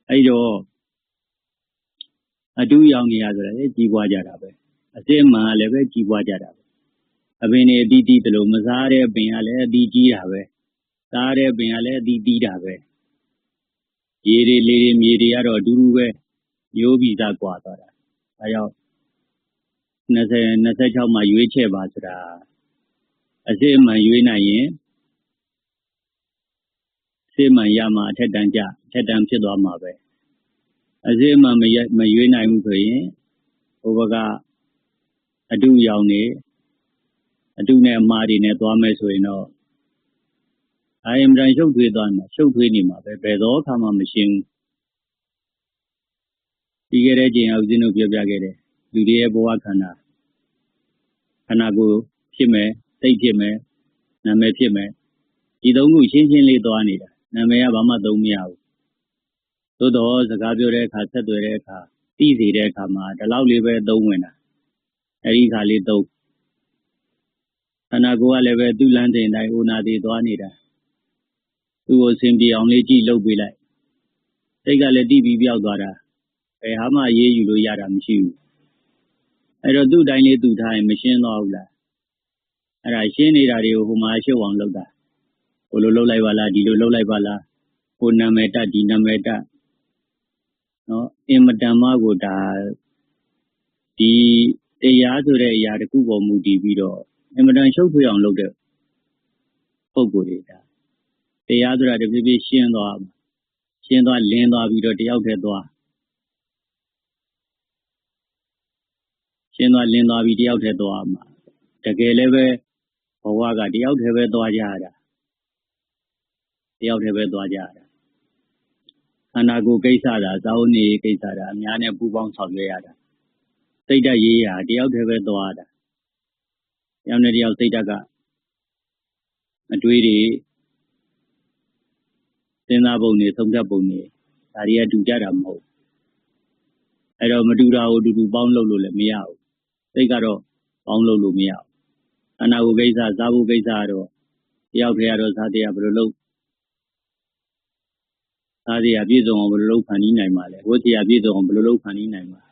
အဲ့တော့အတူရောင်နေရဆိုလည်းကြီးပွားကြတာပဲအစစ်မှန်လည်းပဲကြီးပွားကြတာပဲအပင်တွေအတီးတီးသလိုမစားတဲ့အပင်ကလည်းအတီးကြီးတာပဲစားတဲ့အပင်ကလည်းအတီးတီးတာပဲရေတွေလေတွေမြေတွေကတော့အတူတူပဲမျိုးပြီးသားကွာသွားတာဒါကြောင့်26မှာရွေးချယ်ပါဆိုတာအစစ်မှန်ရွေးနိုင်ရင်စစ်မှန်ရမှာအထက်တန်းကြအထက်တန်းဖြစ်သွားမှာပဲအစစ်မှန်မရွေးနိုင်ဘူးဆိုရင်ဟိုဘက်ကအတူရောင်နေအတူနဲ့အမှားတွေနဲ့သွားမယ်ဆိုရင်တော့အရင်တန်းရှုပ်ထွေးသွားမှာရှုပ်ထွေးနေမှာပဲဘယ်သောအခါမှမရှင်းဘူးပြီးခဲ့တဲ့ချိန်ဦးဇင်းတို့ပြောပြခဲ့တယ်လူတွေရဲ့ဘဝခန္ဓာကိုယ်ဖြစ်မယ်စိတ်ဖြစ်မယ်နာမည်ဖြစ်မယ်ဒီသုံးခုရှင်းရှင်းလေးသွားနေတာနာမည်ကဘာမှသုံးမရဘူးသို့တော့စကားပြောတဲ့အခါဆက်သွယ်တဲ့အခါသိစေတဲ့အခါမှာဒီလောက်လေးပဲသုံးဝင်တာအဲဒီခါလေးသုံးခန္ဓာကိုယ်ကလည်းပဲသူ့လမ်းစဉ်တိုင်းအိုနာသေးသွားနေတာသူ့ကိုအစဉ်ပြေအောင်လေးကြည့်လုပ်ပေးလိုက်စိတ်ကလည်းတိပြီးပြောက်သွားတာဘယ်ဟာမှအေးအေးယူလို့ရတာမရှိဘူးအဲ့တော့သူ့တိုင်းလေးသူ့ထားရင်မရှင်းတော့ဘူးလားအဲ့ဒါရှင်းနေတာတွေကိုဟိုမှာရှုပ်အောင်လုပ်တာဟိုလိုလုပ်လိုက်ပါလားဒီလိုလုပ်လိုက်ပါလားဟိုနာမည်တက်ဒီနာမည်တက်နော်အင်မတန်မှကိုဒါဒီတရားဆိုတဲ့အရာတစ်ခုပေါ်မူတည်ပြီးတော့အင်မတန်ရှုပ်ထွေးအောင်လုပ်တဲ့ပုံကိုယ်တွေဒါတရားဆိုတာတဖြည်းဖြည်းရှင်းသွားလင်းသွားပြီးတော့တယောက်တည်းသွားရှင်းသွားလင်းသွားပြီးတယောက်တည်းသွားမှာတကယ်လည်းပဲဘဝကတယောက်တည်းပဲသွားကြရတာတယောက်တည်းပဲသွားကြရတာခန္ဓာကိုယ်ကိစ္စတာဇာဝနေကိစ္စတာအများနဲ့ပူပေါင်းဆောင်ရွက်ရတာစိတ်ဓာတ်ရေးရာတယောက်တည်းပဲသွားတာတယောက်နဲ့တယောက်စိတ်ဓာတ်ကအတွေးတွေစဉ်းစားပုံတွေသုံးသပ်ပုံတွေဒါတွေကတူကြတာမဟုတ်အဲ့တော့မတူတာကိုတူတူပေါင်းလုပ်လို့လည်းမရဘူးစိတ်ကတော့ပေါင်းလုပ်လို့မရဘူးခန္ဓာကိုယ်ကိစ္စစားဖို့ကိစ္စကတော့တယောက်တည်းကတော့စားတရားဘယ်လိုလုပ်စားတရားပြည့်စုံအောင်ဘယ်လိုလုပ်ဖန်တီးနိုင်မှာလဲဝတ်တရားပြည့်စုံအောင်ဘယ်လိုလုပ်ဖန်တီးနိုင်မှာ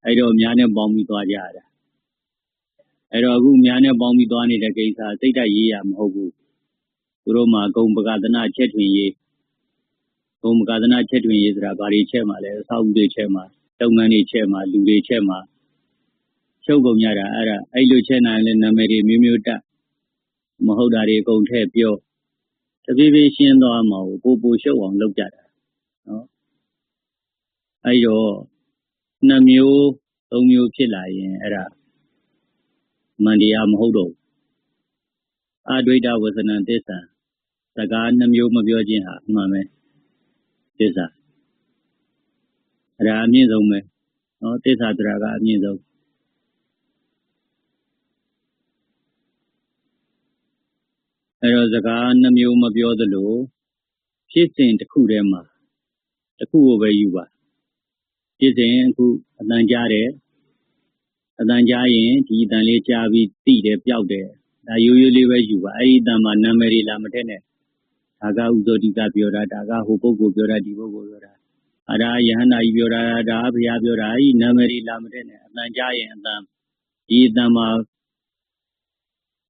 အဲ့တော့အများနဲ့ပေါင်းပြီးသွားကြရတာအဲ့တော့အခုအများနဲ့ပေါင်းပြီးသွားနေတဲ့ကိစ္စစိတ်ဓာတ်ရေးရမဟုတ်ဘူးသူတို့မှာဂုံပကသနာချက်ထွင်ရေးဂုံပကသနာချက်ထွင်ရေးဆိုတာဘာတွေချက်မှာလဲအဆောက်အဦတွေချက်မှာလုပ်ငန်းတွေချက်မှာလူတွေချက်မှာချုပ်ကုန်ကြတာအဲ့လိုချက်နိုင်လဲနာမည်တွေမျိုးမျိုးတက်မဟုတ်တာတွေအကုန်ထည့်ပြောတဖြည်းဖြည်းရှင်းသွားမှာကိုပိုရှုပ်အောင်လုပ်ကြတာနော်အဲ့တော့2မျိုး3မျိုးဖြစ်လာရင်အဲ့ဒါမန္တရားမဟုတ်တော့အဒွိတဝဇ္ဇနံသစ္စာစကား2မျိုးမပြောခြင်းဟာအမှန်ပဲသစ္စာအဲ့ဒါအမြင့်ဆုံးပဲနော်သစ္စာဆိုတာကအမြင့်ဆုံးအဲ့တော့စကား2မျိုးမပြောသလိုဖြစ်စဉ်တစ်ခုတည်းမှာတစ်ခုကိုပဲယူပါဖြစ်စဉ်အခုအတန်ကြားတယ်အတန်ကြားရင်ဒီအတန်လေးကြားပြီးသိတယ်ပျောက်တယ်ဒါရိုးရိုးလေးပဲယူပါအဲ့ဒီအတန်မှာနာမည်တွေလာမထက်နဲ့ဒါကဥဇောတိကပြောတာဒါကဟိုပုဂ္ဂိုလ်ပြောတာဒီပုဂ္ဂိုလ်ပြောတာဒါယဟန္တာကြီးပြောတာဒါဘုရားပြောတာအဲ့ဒီနာမည်တွေလာမထက်နဲ့အတန်ကြားရင်အတန်ဒီအတန်မှာ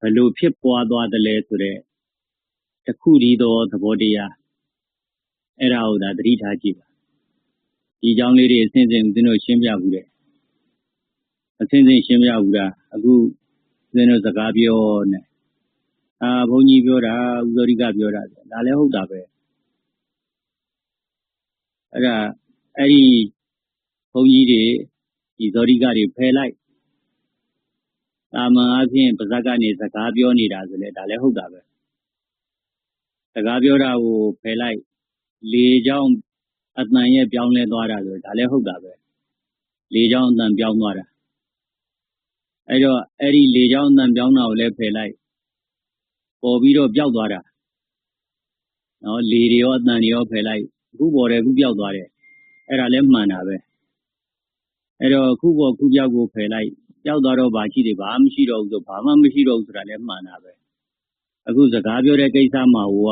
ဘယ်လိုဖြစ်ပွားသွားတယ်လဲဆိုတဲ့တစ်ခုတည်းသောသဘောတရားအဲ့ဒါကိုဒါသတိထားကြည့်ပါဒီအကြောင်းလေးတွေအစဉ်စဉ်ဦးဇင်းတို့ရှင်းပြဘူးတယ်အစဉ်စဉ်ရှင်းပြဘူးတာအခုဦးဇင်းတို့စကားပြောနေဘုန်းကြီးပြောတာဥဇောတိကပြောတာဒါလည်းဟုတ်တာပဲအဲ့ဒီဘုန်းကြီးတွေဒီဇောတိကတွေဖယ်လိုက်တာမန်အဖြစ်ပါဇက်ကနေစကားပြောနေတာဆိုလဲဒါလည်းဟုတ်တာပဲစကားပြောတာကိုဖယ်လိုက်လေကြောင်းအတန်ရဲ့ပြောင်းလဲသွားတာဆိုဒါလည်းဟုတ်တာပဲလေကြောင်းအတန်ပြောင်းသွားတာအဲ့တော့အဲ့ဒီလေကြောင်းအတန်ပြောင်းတာကိုလည်းဖယ်လိုက်ပေါ်ပြီးတော့ပျောက်သွားတာနော်လေတွေရောအတန်တွေရောဖယ်လိုက်အခုပေါ်တယ်အခုပျောက်သွားတယ်အဲ့ဒါလည်းမှန်တာပဲအဲ့တော့ခုပေါ်ခုပျောက်ကိုဖယ်လိုက်ပျောက်သွားတော့ဘာရှိတယ်ဘာမှမရှိတော့ဘူးဆိုဘာမှမရှိတော့ဘူးဆိုတာလည်းမှန်တာပဲအခုစကားပြောတဲ့ကိစ္စမှာဟို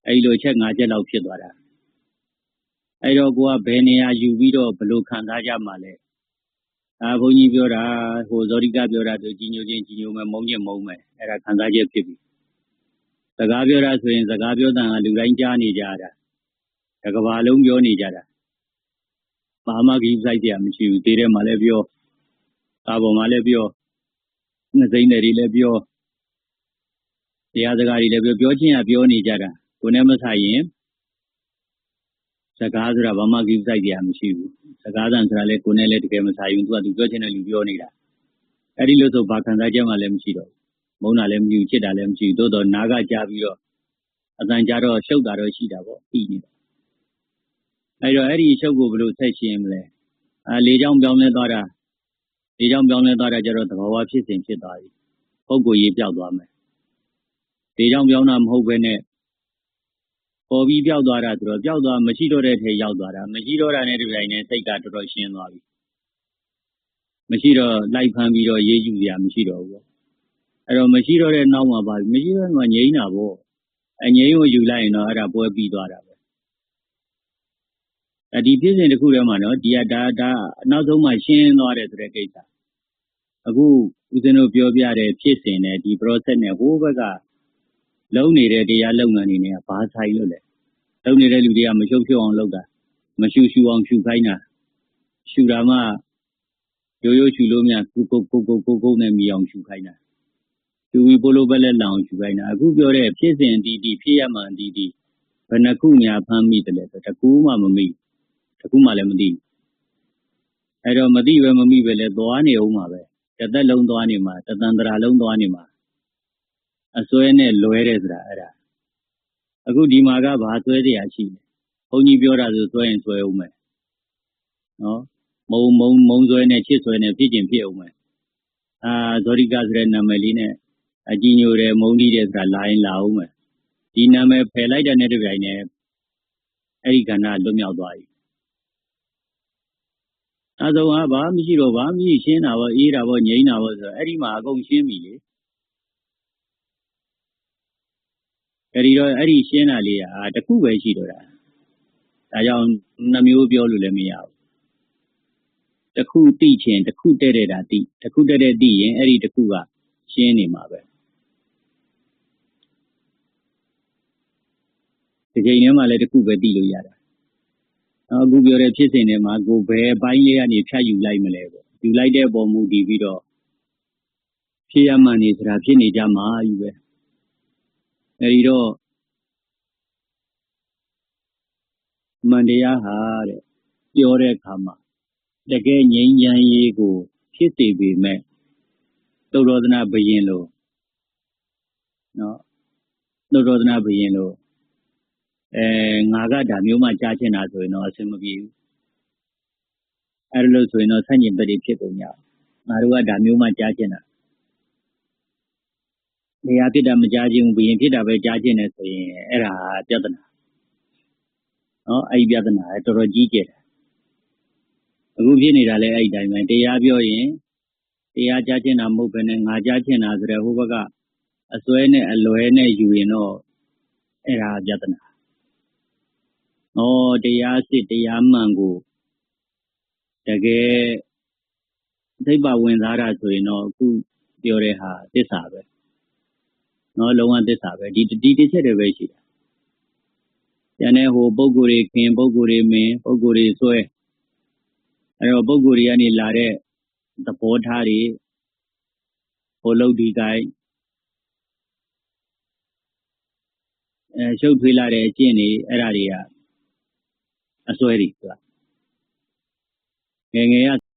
အဲ့လိုချက်5ချက်လောက်ဖြစ်သွားတာ အဲ့တော့ကိုကဘယ်နေရာယူပြီးတော့ဘလို့ခံစားကြမှာလဲဘုန်းကြီးပြောတာဟိုဇောတိကပြောတာဆိုကြီးညိုချင်းကြီးညိုမယ်မုန်းချင်းမုန်းမယ်အဲ့ဒါခံစားချက်ဖြစ်ပြီစကားပြောတာဆိုရင်စကားပြောတဲ့ကလူတိုင်းကြားနေကြတာတစ်ကမ္ဘာလုံးပြောနေကြတာဘာမှကြီးစိုက်ကြမရှိဘူးတေးထဲမှာလည်းပြောကားပေါ်မှာလည်းပြောငစိမ့်တွေလည်းပြောတရားစကားတွေလည်းပြောချင်းကပြောနေကြတာကိုယ်နဲ့မဆိုင်ရင်စကားဆိုတာဘာမှကြီးစိုက်ကြမရှိဘူးစကားသံဆိုတာလည်းကိုယ်နဲ့လည်းတကယ်မဆိုင်ဘူးသူကသူပြောချင်တဲ့လူပြောနေတာအဲ့ဒီလို့ဆိုဘာခံစားချက်မှလည်းမရှိတော့ဘူးမုန်းတာလည်းမရှိဘူးချစ်တာလည်းမရှိဘူးသို့တော့နားကကြားပြီးတော့အတန်ကြားတော့ရှုပ်တာတော့ရှိတာပေါ့ပြီးနေတော့အဲ့တော့အဲ့ဒီရှုပ်ကိုဘယ်လိုဆက်ရှင်းမလဲလေကြောင်းပြောင်းလဲသွားတာလေကြောင်းပြောင်းလဲသွားတာကျတော့သဘာဝဖြစ်စဉ်ဖြစ်သွားပြီပုဂ္ဂိုလ်ရေးပြောက်သွားမယ်လေကြောင်းပြောင်းတာမဟုတ်ဘဲနဲ့ပေါ်ပြီးပြောက်သွားတာဆိုတော့ပြောက်သွားမရှိတော့တဲ့ထဲရောက်သွားတာမရှိတော့တာနဲ့ဒီတိုင်းနဲ့စိတ်ကတော်တော်ရှင်းသွားပြီမရှိတော့လိုက်ဖမ်းပြီးတော့ရေးယူရမရှိတော့ဘူးပေါ့အဲ့တော့မရှိတော့တဲ့နောက်မှာပါမရှိတော့မှငြိမ်းတာပေါ့ငြိမ်းကိုယူလိုက်ရင်တော့အဲ့ဒါပွဲပြီးသွားတာပဲဒီဖြစ်စဉ်တစ်ခုတည်းမှာနော်ဒီကဒါနောက်ဆုံးမှရှင်းသွားတယ်ဆိုတဲ့ကိစ္စအခုဦးဇင်းတို့ပြောပြတဲ့ဖြစ်စဉ်နဲ့ဒီ process နဲ့ဟိုးဘက်ကလုံးနေတဲ့တရားလုပ်ငန်းတွေနဲ့ဘာဆိုင်လို့လဲလုံးနေတဲ့လူတွေကမရှုပ်ဖြုတ်အောင်လုပ်တာမရှူအောင်ရှူခိုင်းတာရှူတာမှရိုးရှူလို့များကိုနဲ့မြည်အောင်ရှူခိုင်းတာရှူပြီးပိုလိုပဲလက်လောင်ရှူခိုင်းတာအခုပြောတဲ့ဖြစ်စဉ်ဒီဖြစ်ရမှန်ဒီဘယ်နှခုညာဖမ်းမိတယ်လဲဆိုတကူမှမမိတကူမှလည်းမသိအဲ့တော့မသိပဲမမိပဲလဲသွားနေအောင်ပါပဲတစ်သက်လုံးသွားနေမှာတသန္တရာလုံးသွားနေမှာအစွဲနဲ့လွဲတယ်ဆိုတာအဲ့ဒါအခုဒီမှာကဘာစွဲတရားရှိလဲဘုန်းကြီးပြောတာဆိုစွဲရင်စွဲအောင်မယ်နော်မုံစွဲနဲ့ချစ်စွဲနဲ့ဖြစ်ကျင်ဖြစ်အောင်မယ်ဇောတိကဆိုတဲ့နာမည်လေးနဲ့အကြီးညိုတယ်မုံတီးတယ်ဆိုတာလာရင်လာအောင်မယ်ဒီနာမည်ဖယ်လိုက်တဲ့နဲ့တပြိုင်နက်အဲ့ဒီကဏ္ဍလွတ်မြောက်သွားပြီအဲဆုံးဘာမရှိတော့ဘာမရှိရှင်းတာပေါ့အေးတာပေါ့ငြိမ်းတာပေါ့ဆိုတော့အဲ့ဒီမှာအကုန်ရှင်းပြီလေအဲ့ဒီရှင်းတာလေးတခုပဲရှိတော့တာဒါကြောင့်နှမျိုးပြောလို့လည်းမရဘူးတခုသိချင်းတခုတဲ့တာသိတခုတဲ့သိရင်အဲ့ဒီတခုကရှင်းနေမှာပဲဒီချိန်ထဲမှာလည်းတခုပဲသိလို့ရတာအခုပြောတဲ့ဖြစ်စဉ်တွေမှာကိုဘယ်ပိုင်းလေးကနေဖြတ်ယူလိုက်မလဲပေါ့ယူလိုက်တဲ့ပုံမူတည်ပြီးတော့ဖြစ်ရမှန်နေဆိုတာဖြစ်နေကြမှာယူပဲအဲဒီတော့မန္တရားဟာတဲ့ပြောတဲ့အခါမှာတကယ်ငြိမ်းချမ်းရေးကိုဖြစ်စေပေမဲ့သုတ္တရဒနာဘယင်လို့နော်သုတ္တရဒနာဘယင်လို့ငါကဒါမျိုးမှကြားချင်တာဆိုရင်တော့အဆင်မပြေဘူးအဲ့လိုဆိုရင်တော့ဆန့်ကျင်ဘက်တွေဖြစ်ကုန်ကြငါတို့ကဒါမျိုးမှကြားချင်တာနေရာဖြစ်တာမကြားချင်ဘူးဘယင်ဖြစ်တာပဲကြားချင်တယ်ဆိုရင်အဲ့ဒါပြဿနာနော်အဲ့ဒီပြဿနာတော်တော်ကြီးကျယ်တယ်အခုဖြစ်နေတာလဲအဲ့ဒီတိုင်းပဲတရားပြောရင်တရားကြားချင်တာမဟုတ်ဘဲနဲ့ငါကြားချင်တာဆိုတဲ့ဟိုဘက်ကအစွဲနဲ့အလွဲနဲ့ယူရင်တော့အဲ့ဒါပြဿနာတရားစစ်တရားမှန်ကိုတကယ်သိပ္ပဝင်စားတာဆိုရင်တော့အခုပြောတဲ့ဟာသစ္စာပဲနော်လုံးဝသစ္စာပဲဒီတစ်ချက်တည်းပဲရှိတာကျန်တဲ့ဟိုပုဂ္ဂိုလ်တွေခင်ပုဂ္ဂိုလ်တွေမင်းပုဂ္ဂိုလ်တွေဆွဲအဲ့တော့ပုဂ္ဂိုလ်တွေကနေလာတဲ့သဘောထားတွေဟိုလုတ်ဒီကိုင်းရှုပ်ထွေးလာတဲ့အကျင့်တွေအဲ့ဒါတွေကအစွဲတွေဆိုတာငယ်ငယ်က